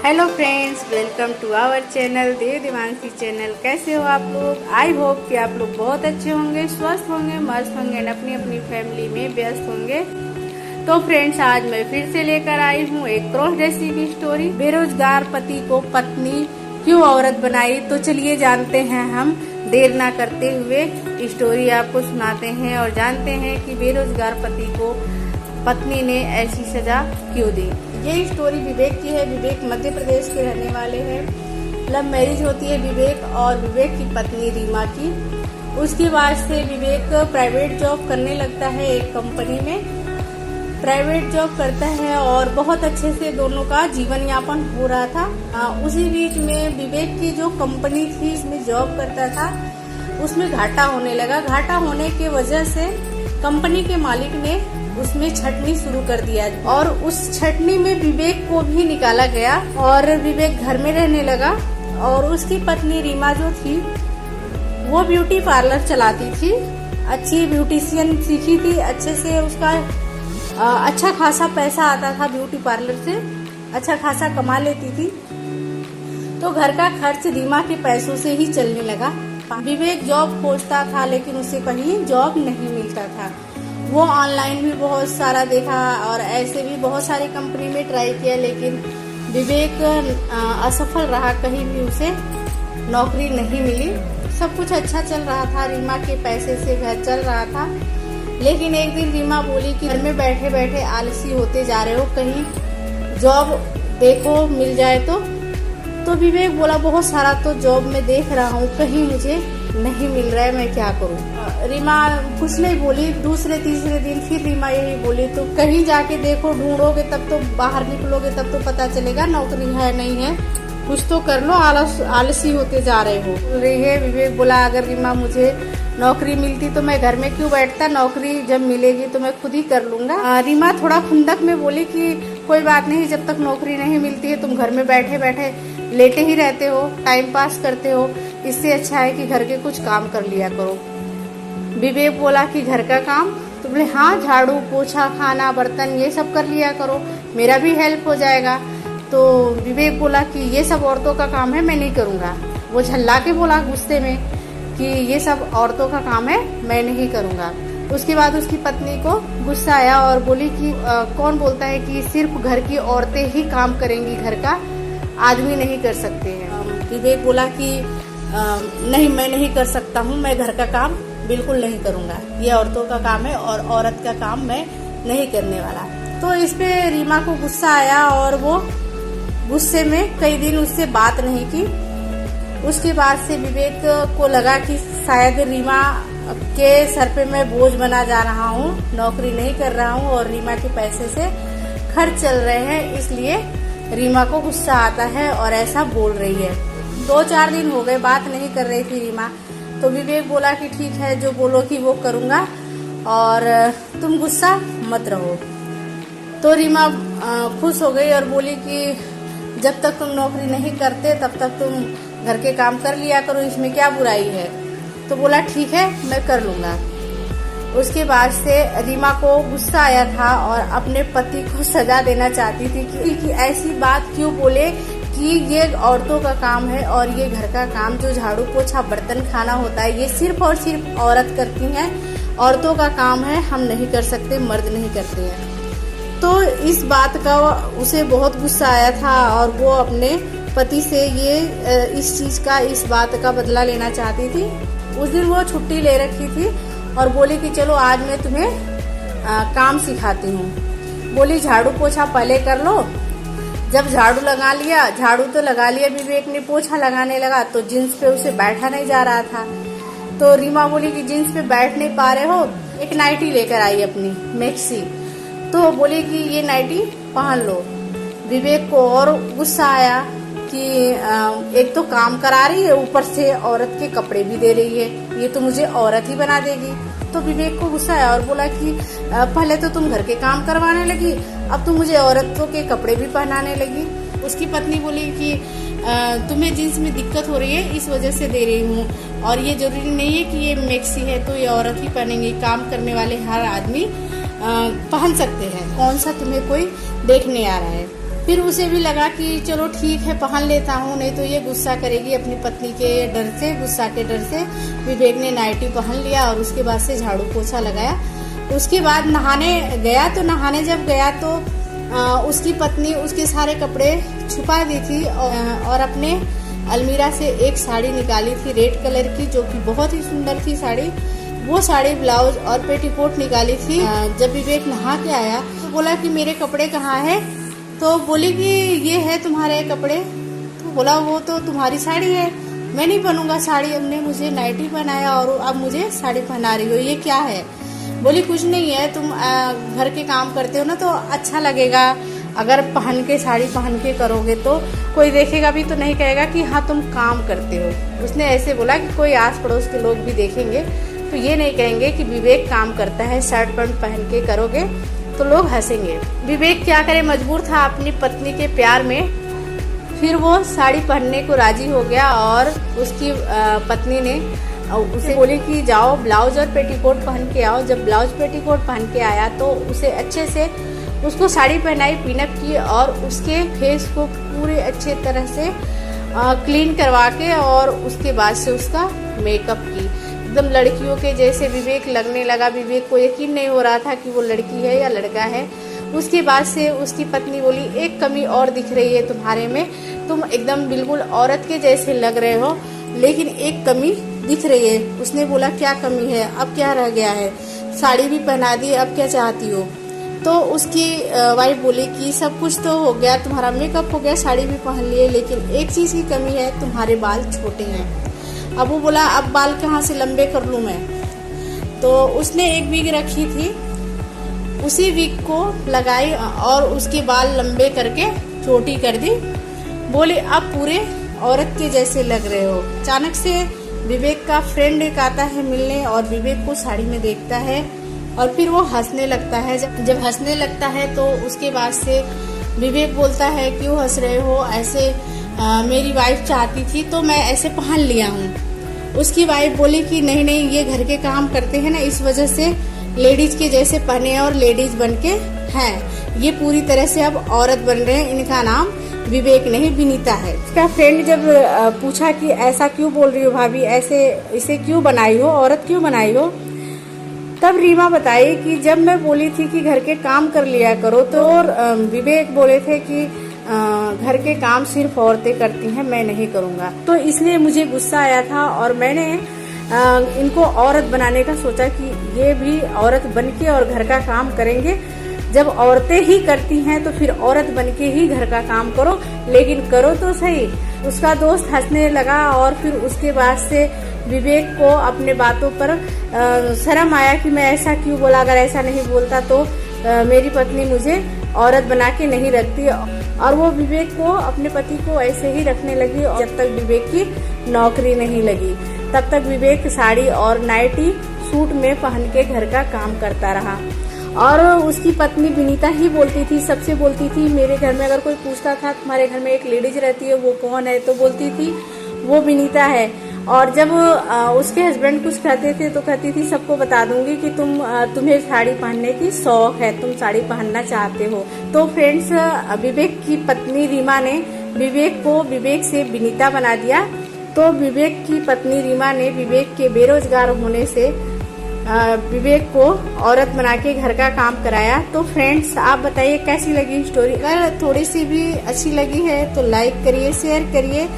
Hello friends, welcome to our channel Dev Devanshi channel. कैसे हो आप लोग? आई होप कि आप लोग बहुत अच्छे होंगे, स्वस्थ होंगे, मस्त होंगे और अपनी अपनी फैमिली में व्यस्त होंगे। तो फ्रेंड्स, आज मैं फिर से लेकर आई हूँ एक क्रॉस ड्रेसिंग की स्टोरी। बेरोजगार पति को पत्नी क्यों औरत बनाई, तो चलिए जानते हैं हम। देर ना करते हुए स्टोरी आपको सुनाते हैं और जानते हैं कि बेरोजगार पति को पत्नी ने ऐसी सजा क्यों दी। ये स्टोरी विवेक की है। विवेक मध्य प्रदेश के रहने वाले हैं। लव मैरिज होती है विवेक और विवेक की पत्नी रीमा की। उसके बाद से विवेक प्राइवेट जॉब करने लगता है, एक कंपनी में प्राइवेट जॉब करता है और बहुत अच्छे से दोनों का जीवन यापन हो रहा था। उसी बीच में विवेक की जो कंपनी थी, इसमें जॉब करता था, उसमें घाटा होने लगा। घाटा होने की वजह से कंपनी के मालिक ने उसमें छटनी शुरू कर दिया और उस छटनी में विवेक को भी निकाला गया और विवेक घर में रहने लगा। और उसकी पत्नी रीमा जो थी वो ब्यूटी पार्लर चलाती थी, अच्छी ब्यूटिशियन सीखी थी, अच्छे से उसका अच्छा खासा पैसा आता था, ब्यूटी पार्लर से अच्छा खासा कमा लेती थी। तो घर का खर्च रीमा के पैसों से ही चलने लगा। विवेक जॉब खोजता था लेकिन उसे कहीं जॉब नहीं मिलता था। वो ऑनलाइन भी बहुत सारा देखा और ऐसे भी बहुत सारी कंपनी में ट्राई किया, लेकिन विवेक असफल रहा, कहीं भी उसे नौकरी नहीं मिली। सब कुछ अच्छा चल रहा था, रीमा के पैसे से घर चल रहा था। लेकिन एक दिन रीमा बोली कि घर में बैठे बैठे आलसी होते जा रहे हो, कहीं जॉब देखो मिल जाए तो विवेक बोला बहुत सारा तो जॉब में देख रहा हूँ, कहीं मुझे नहीं मिल रहा है, मैं क्या करूँ। रीमा कुछ नहीं बोली। दूसरे तीसरे दिन फिर रीमा यही बोली, तो कहीं जाके देखो, ढूंढोगे तब तो, बाहर निकलोगे तब तो पता चलेगा नौकरी है नहीं है, कुछ तो कर लो, आलसी होते जा रहे हो बोल रही है। विवेक बोला अगर रीमा मुझे नौकरी मिलती तो मैं घर में क्यों बैठता, नौकरी जब मिलेगी तो मैं खुद ही कर लूंगा। रीमा थोड़ा खुंदक में बोली कि कोई बात नहीं, जब तक नौकरी नहीं मिलती है तुम घर में बैठे बैठे लेटे ही रहते हो, टाइम पास करते हो, इससे अच्छा है कि घर के कुछ काम कर लिया करो। विवेक बोला कि घर का काम, तो बोले हाँ, झाड़ू पोछा खाना बर्तन ये सब कर लिया करो, मेरा भी हेल्प हो जाएगा। तो विवेक बोला कि ये सब औरतों का काम है, मैं नहीं करूँगा। वो झल्ला के बोला गुस्से में कि ये सब औरतों का काम है, मैं नहीं करूँगा। उसके बाद उसकी पत्नी को गुस्सा आया और बोली कि कौन बोलता है कि सिर्फ घर की औरतें ही काम करेंगी, घर का आदमी नहीं कर सकते हैं। विवेक बोला कि नहीं, मैं नहीं कर सकता हूँ, मैं घर का काम बिल्कुल नहीं करूँगा, ये औरतों का काम है और औरत का काम मैं नहीं करने वाला। तो इस पे रीमा को गुस्सा आया और वो गुस्से में कई दिन उससे बात नहीं की। उसके बाद से विवेक को लगा कि शायद रीमा के सर पे मैं बोझ बना जा रहा हूँ, नौकरी नहीं कर रहा हूँ और रीमा के पैसे से खर्च चल रहे हैं, इसलिए रीमा को गुस्सा आता है और ऐसा बोल रही है। 2-4 दिन हो गए, बात नहीं कर रही थी रीमा। तो विवेक बोला कि ठीक है, जो बोलो कि वो करूँगा और तुम गुस्सा मत रहो। तो रीमा खुश हो गई और बोली कि जब तक तुम नौकरी नहीं करते तब तक तुम घर के काम कर लिया करो, इसमें क्या बुराई है। तो बोला ठीक है, मैं कर लूँगा। उसके बाद से रीमा को गुस्सा आया था और अपने पति को सजा देना चाहती थी कि ऐसी बात क्यों बोले कि ये औरतों का काम है और ये घर का काम जो झाड़ू पोछा बर्तन खाना होता है ये सिर्फ और सिर्फ औरत करती हैं, औरतों का काम है, हम नहीं कर सकते, मर्द नहीं करते हैं। तो इस बात का उसे बहुत गुस्सा आया था और वो अपने पति से ये इस बात का बदला लेना चाहती थी। उस दिन वो छुट्टी ले रखी थी और बोली कि चलो आज मैं तुम्हें काम सिखाती हूँ। बोली झाड़ू पोछा पहले कर लो। जब झाड़ू तो लगा लिया विवेक ने, पोछा लगाने लगा तो जींस पे उसे बैठा नहीं जा रहा था। तो रीमा बोली कि जींस पे बैठ नहीं पा रहे हो, एक नाइटी लेकर आई अपनी मैक्सी। तो बोली कि ये नाइटी पहन लो। विवेक को और गुस्सा आया कि एक तो काम करा रही है, ऊपर से औरत के कपड़े भी दे रही है, ये तो मुझे औरत ही बना देगी। तो विवेक को गुस्सा आया और बोला कि पहले तो तुम घर के काम करवाने लगी, अब तुम मुझे औरतों के कपड़े भी पहनाने लगी। उसकी पत्नी बोली कि तुम्हें जींस में दिक्कत हो रही है, इस वजह से दे रही हूँ, और ये जरूरी नहीं है कि ये मैक्सी है तो ये औरत ही पहनेंगे, काम करने वाले हर आदमी पहन सकते हैं, कौन सा तुम्हें कोई देखने आ रहा है। फिर उसे भी लगा कि चलो ठीक है पहन लेता हूँ, नहीं तो ये गुस्सा करेगी। अपनी पत्नी के डर से, गुस्सा के डर से विवेक ने नाइटी पहन लिया और उसके बाद से झाड़ू पोछा लगाया। उसके बाद नहाने गया, तो नहाने जब गया तो उसकी पत्नी उसके सारे कपड़े छुपा दी थी और अपने अलमीरा से एक साड़ी निकाली थी रेड कलर की, जो कि बहुत ही सुंदर थी साड़ी। वो साड़ी ब्लाउज और पेटीकोट निकाली थी। जब विवेक नहा के आया तो बोला कि मेरे कपड़े कहाँ है, तो बोली कि ये है तुम्हारे कपड़े। तो बोला वो तो तुम्हारी साड़ी है, मैं नहीं पहनूंगा साड़ी, हमने मुझे नाइटी पहनाया और अब मुझे साड़ी पहना रही हो, ये क्या है। बोली कुछ नहीं है, तुम घर के काम करते हो ना तो अच्छा लगेगा, अगर पहन के साड़ी पहन के करोगे तो कोई देखेगा भी तो नहीं कहेगा कि हाँ तुम काम करते हो। उसने ऐसे बोला कि कोई आस पड़ोस के लोग भी देखेंगे तो ये नहीं कहेंगे कि विवेक काम करता है, शर्ट पैंट पहन के करोगे तो लोग हंसेंगे। विवेक क्या करे, मजबूर था अपनी पत्नी के प्यार में। फिर वो साड़ी पहनने को राजी हो गया और उसकी पत्नी ने उसे बोली कि जाओ ब्लाउज और पेटीकोट पहन के आओ। जब ब्लाउज पेटीकोट पहन के आया तो उसे अच्छे से उसको साड़ी पहनाई, पिनअप की और उसके फेस को पूरे अच्छे तरह से क्लीन करवा के और उसके बाद से उसका मेकअप की। एकदम लड़कियों के जैसे विवेक लगने लगा। विवेक को यकीन नहीं हो रहा था कि वो लड़की है या लड़का है। उसके बाद से उसकी पत्नी बोली एक कमी और दिख रही है तुम्हारे में, तुम एकदम बिल्कुल औरत के जैसे लग रहे हो, लेकिन एक कमी दिख रही है। उसने बोला क्या कमी है, अब क्या रह गया है, साड़ी भी पहना दी, अब क्या चाहती हो। तो उसकी वाइफ बोली कि सब कुछ तो हो गया, तुम्हारा मेकअप हो गया, साड़ी भी पहन लिए, लेकिन एक चीज की कमी है, तुम्हारे बाल छोटे हैं। अब वो बोला अब बाल कहाँ से लंबे कर लूँ मैं। तो उसने एक विग रखी थी, उसी विग को लगाई और उसके बाल लंबे करके चोटी कर दी। बोले अब पूरे औरत के जैसे लग रहे हो। अचानक से विवेक का फ्रेंड एक आता है मिलने और विवेक को साड़ी में देखता है और फिर वो हंसने लगता है। जब हंसने लगता है तो उसके बाद से विवेक बोलता है क्यों हंस रहे हो, ऐसे मेरी वाइफ चाहती थी तो मैं ऐसे पहन लिया हूँ। उसकी वाइफ बोली कि नहीं नहीं, ये घर के काम करते हैं ना, इस वजह से लेडीज के जैसे पहने और लेडीज बन के हैं, ये पूरी तरह से अब औरत बन रहे हैं। इनका नाम विवेक नहीं विनीता है। उसका फ्रेंड जब पूछा कि ऐसा क्यों बोल रही हो भाभी, ऐसे इसे क्यों बनाई हो, औरत क्यों बनाई हो, तब रीमा बताई कि जब मैं बोली थी कि घर के काम कर लिया करो तो विवेक बोले थे कि घर के काम सिर्फ औरतें करती हैं, मैं नहीं करूँगा, तो इसलिए मुझे गुस्सा आया था और मैंने इनको औरत बनाने का सोचा कि ये भी औरत बनके और घर का काम करेंगे। जब औरतें ही करती हैं तो फिर औरत बनके ही घर का काम करो, लेकिन करो तो सही। उसका दोस्त हंसने लगा और फिर उसके बाद से विवेक को अपने बातों पर शर्म आया कि मैं ऐसा क्यों बोला, अगर ऐसा नहीं बोलता तो मेरी पत्नी मुझे औरत बना के नहीं रखती। और वो विवेक को, अपने पति को ऐसे ही रखने लगी। जब तक विवेक की नौकरी नहीं लगी तब तक विवेक साड़ी और नाइटी सूट में पहन के घर का काम करता रहा। और उसकी पत्नी विनीता ही बोलती थी, सबसे बोलती थी। मेरे घर में अगर कोई पूछता था तुम्हारे घर में एक लेडीज रहती है वो कौन है, तो बोलती थी वो विनीता है। और जब उसके हस्बैंड कुछ कहते थे तो कहती थी सबको बता दूंगी कि तुम्हें साड़ी पहनने की शौक है, तुम साड़ी पहनना चाहते हो। तो फ्रेंड्स, विवेक की पत्नी रीमा ने विवेक को विवेक से विनीता बना दिया। तो विवेक की पत्नी रीमा ने विवेक के बेरोजगार होने से विवेक को औरत बना के घर का काम कराया। तो फ्रेंड्स, आप बताइए कैसी लगी स्टोरी। अगर थोड़ी सी भी अच्छी लगी है तो लाइक करिए, शेयर करिए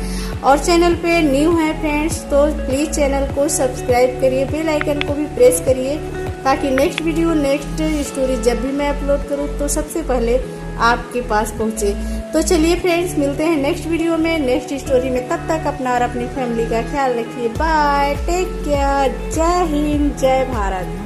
और चैनल पे न्यू है फ्रेंड्स तो प्लीज चैनल को सब्सक्राइब करिए, बेल आइकन को भी प्रेस करिए ताकि नेक्स्ट वीडियो, नेक्स्ट स्टोरी जब भी मैं अपलोड करूँ तो सबसे पहले आपके पास पहुँचे। तो चलिए फ्रेंड्स, मिलते हैं नेक्स्ट वीडियो में, नेक्स्ट स्टोरी में। तब तक अपना और अपनी फैमिली का ख्याल रखिए। बाय, टेक केयर, जय हिंद, जय भारत।